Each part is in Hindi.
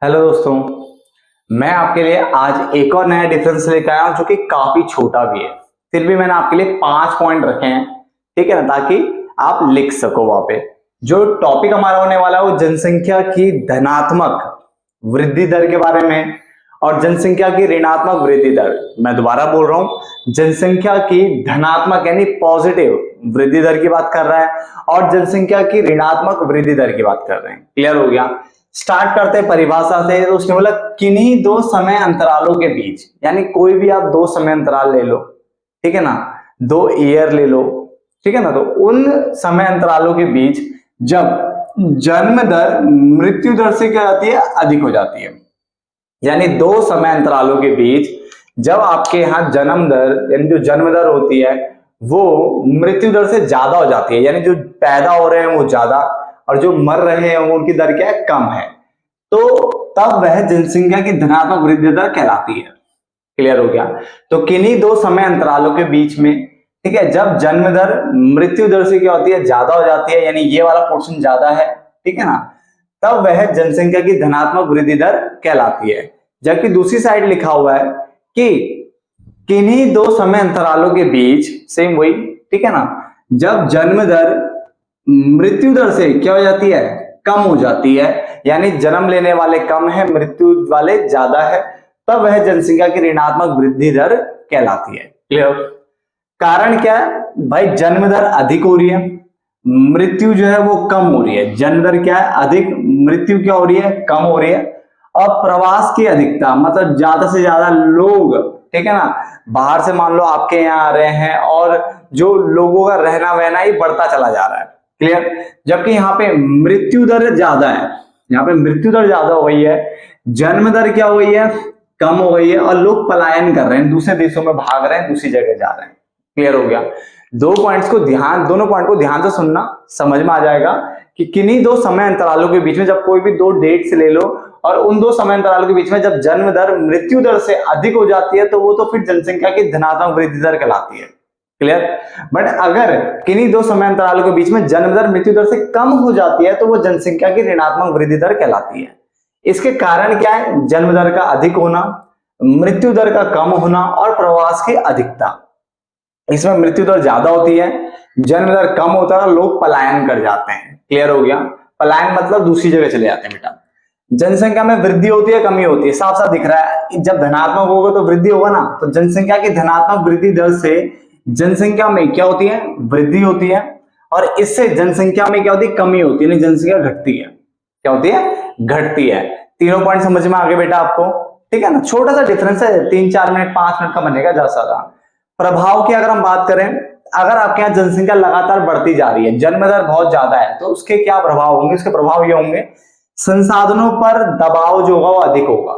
हेलो दोस्तों, मैं आपके लिए आज एक और नया डिफरेंस लेकर आया हूं जो कि काफी छोटा भी है। फिर भी मैंने आपके लिए 5 पॉइंट रखे हैं, ठीक है ना, ताकि आप लिख सको वहां पे। जो टॉपिक हमारा होने वाला है वो जनसंख्या की धनात्मक वृद्धि दर के बारे में और जनसंख्या की ऋणात्मक वृद्धि दर। मैं दोबारा बोल रहा हूं, जनसंख्या की धनात्मक यानी पॉजिटिव वृद्धि दर की बात कर रहा है और जनसंख्या की ऋणात्मक वृद्धि दर की बात कर रहे हैं। क्लियर हो गया? स्टार्ट करते हैं परिभाषा से। तो उसने बोला किन्हीं दो समय अंतरालों के बीच, यानी कोई भी आप दो समय अंतराल ले लो, ठीक है ना, 2 ईयर ले लो, ठीक है ना, तो उन समय अंतरालों के बीच जब जन्म दर मृत्यु दर से क्या जाती है, अधिक हो जाती है। यानी दो समय अंतरालों के बीच जब आपके यहाँ जन्म दर यानी जो जन्म दर होती है वो मृत्यु दर से ज्यादा हो जाती है, यानी जो पैदा हो रहे हैं वो ज्यादा और जो मर रहे हैं वो उनकी दर क्या है, कम है, तो तब वह जनसंख्या की धनात्मक वृद्धि दर कहलाती है। क्लियर हो गया? तो किन्हीं दो समय अंतरालों के बीच में, ठीक है, जब जन्म दर मृत्यु दर से क्या होती है, ज्यादा हो जाती है, यानी ये वाला पोर्शन ज्यादा है, ठीक है ना, तब वह जनसंख्या की धनात्मक वृद्धि दर कहलाती है। जबकि दूसरी साइड लिखा हुआ है कि किन्हीं दो समय अंतरालों के बीच, सेम वही, ठीक है ना, जब जन्म दर मृत्यु दर से क्या हो जाती है, कम हो जाती है, यानी जन्म लेने वाले कम है, मृत्यु वाले ज्यादा है, तब वह जनसंख्या की ऋणात्मक वृद्धि दर कहलाती है। क्लियर? कारण क्या है भाई, जन्म दर अधिक हो रही है, मृत्यु जो है वो कम हो रही है। जन्म दर क्या है, अधिक, मृत्यु क्या हो रही है, कम हो रही है। और प्रवास की अधिकता मतलब ज्यादा से ज्यादा लोग, ठीक है ना, बाहर से मान लो आपके यहाँ आ रहे हैं और जो लोगों का रहना वहना ही बढ़ता चला जा रहा है। क्लियर? जबकि यहाँ पे मृत्यु दर ज्यादा है, यहाँ पे मृत्यु दर ज्यादा हो गई है, जन्म दर क्या हो गई है, कम हो गई है, और लोग पलायन कर रहे हैं, दूसरे देशों में भाग रहे हैं, दूसरी जगह जा रहे हैं। क्लियर हो गया? दोनों पॉइंट को ध्यान से सुनना, समझ में आ जाएगा कि किन्हीं दो समय अंतरालों के बीच में जब कोई भी दो डेट से ले लो और उन दो समय अंतरालों के बीच में जब जन्म दर मृत्यु दर से अधिक हो जाती है तो वो तो फिर जनसंख्या की धनात्मक वृद्धि दर कहलाती है। क्लियर? बट अगर किन्हीं दो समय अंतरालों के बीच में जन्म दर मृत्यु दर से कम हो जाती है तो वो जनसंख्या की ऋणात्मक वृद्धि दर कहलाती है। इसके कारण क्या है? जन्म दर का अधिक होना, मृत्यु दर का कम होना और प्रवास की अधिकता। इसमें मृत्यु दर ज्यादा होती है, जन्म दर कम होता है, लोग पलायन कर जाते हैं। क्लियर हो गया? पलायन मतलब दूसरी जगह चले जाते हैं बेटा। जनसंख्या में वृद्धि होती है, कमी होती है, साफ साफ दिख रहा है। जब धनात्मक होगा तो वृद्धि होगा ना, तो जनसंख्या की धनात्मक वृद्धि दर से जनसंख्या में क्या होती है, वृद्धि होती है, और इससे जनसंख्या में क्या होती है, कमी होती है, जनसंख्या घटती है। क्या होती है? घटती है। तीनों पॉइंट समझ में आ गए बेटा आपको? ठीक है ना, छोटा सा डिफरेंस है, 3-4 मिनट 5 मिनट का बनेगा ज्यादा। प्रभाव की अगर हम बात करें, अगर आपके यहाँ जनसंख्या लगातार बढ़ती जा रही है, जन्म दर बहुत ज्यादा है, तो उसके क्या प्रभाव होंगे? उसके प्रभाव ये होंगे, संसाधनों पर दबाव जो होगा वो अधिक होगा,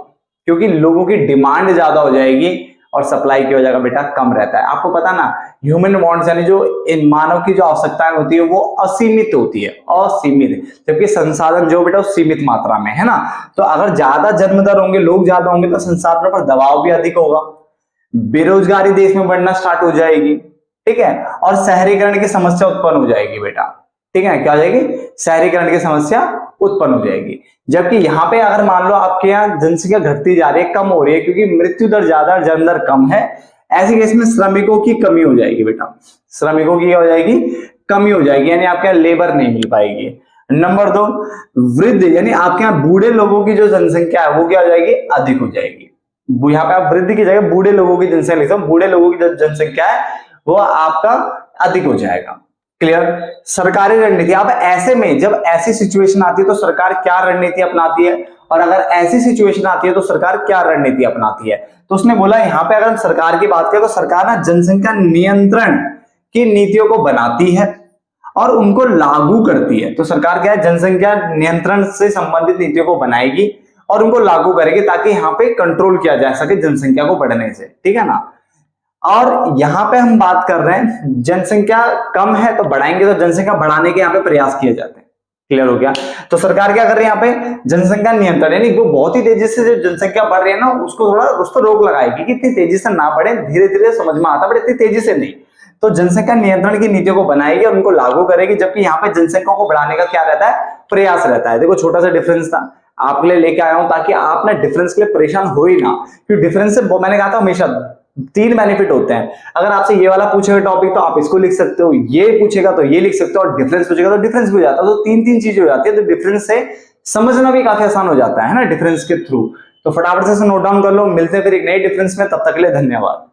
क्योंकि लोगों की डिमांड ज्यादा हो जाएगी और सप्लाई की वजह का बेटा कम रहता है। आपको पता ना, ह्यूमन वांट्स यानी जो इन मानव की जो आवश्यकताएं होती है वो असीमित होती है, असीमित, जबकि संसाधन जो बेटा सीमित मात्रा में है ना। तो अगर ज्यादा जन्म दर होंगे, लोग ज्यादा होंगे, तो संसाधनों पर दबाव भी अधिक होगा, बेरोजगारी देश में बढ़ना स्टार्ट हो जाएगी, ठीक है, और शहरीकरण की समस्या उत्पन्न हो जाएगी बेटा। ठीक है, क्या हो जाएगी? शहरीकरण की समस्या उत्पन्न हो जाएगी। जबकि यहाँ पे अगर मान लो आपके यहाँ जनसंख्या घटती जा रही है, कम हो रही है, क्योंकि मृत्यु दर ज्यादा और जन्म दर कम है, ऐसे केस में श्रमिकों की कमी हो जाएगी बेटा। श्रमिकों की क्या हो जाएगी? कमी हो जाएगी, यानी आपके यहाँ लेबर नहीं मिल पाएगी। नंबर 2, वृद्ध, यानी आपके यहाँ बूढ़े लोगों की जो जनसंख्या है वो क्या हो जाएगी? अधिक हो जाएगी। यहाँ पे आप वृद्धि की जगह बूढ़े लोगों की जनसंख्या लिखते हो, बूढ़े लोगों की जो जनसंख्या है वो आपका अधिक हो जाएगा। क्लियर? सरकारी रणनीति, अब ऐसे में जब ऐसी सिचुएशन आती है तो सरकार क्या रणनीति अपनाती है, और अगर ऐसी सिचुएशन आती है तो सरकार क्या रणनीति अपनाती है। तो उसने बोला यहाँ पे अगर हम सरकार की बात करें तो सरकार ना जनसंख्या नियंत्रण की नीतियों को बनाती है और उनको लागू करती है। तो सरकार क्या है? जनसंख्या नियंत्रण से संबंधित नीतियों को बनाएगी और उनको लागू करेगी ताकि यहाँ पे कंट्रोल किया जा सके जनसंख्या को बढ़ने से। ठीक है ना? और यहाँ पे हम बात कर रहे हैं जनसंख्या कम है तो बढ़ाएंगे, तो जनसंख्या बढ़ाने के यहाँ पे प्रयास किए जाते हैं। क्लियर हो गया? तो सरकार क्या कर रही है यहाँ पे? जनसंख्या नियंत्रण, यानी वो बहुत ही तेजी से जो जनसंख्या बढ़ रही है ना उसको थोड़ा उस पर रोक लगाएगी कि इतनी तेजी से ना बढ़े, धीरे धीरे समझ में आता, बट इतनी तेजी से नहीं। तो जनसंख्या नियंत्रण की नीतियों को बनाएगी और उनको लागू करेगी, जबकि यहाँ पे जनसंख्या को बढ़ाने का क्या रहता है? प्रयास रहता है। देखो छोटा सा डिफरेंस था। आपके लिए लेके आया हूं ताकि आप ना डिफरेंस के लिए परेशान हो ही ना, क्योंकि डिफरेंस से मैंने कहा था हमेशा 3 बेनिफिट होते हैं। अगर आपसे ये वाला पूछेगा टॉपिक तो आप इसको लिख सकते हो, ये पूछेगा तो ये लिख सकते हो, और डिफरेंस पूछेगा तो डिफरेंस भी हो जाता है। तो 3 चीजें हो जाती है, तो डिफरेंस से समझना भी काफी आसान हो जाता है ना डिफरेंस के थ्रू। तो फटाफट से नोट डाउन कर लो। मिलते हैं फिर एक नई डिफरेंस में, तब तक के लिए धन्यवाद।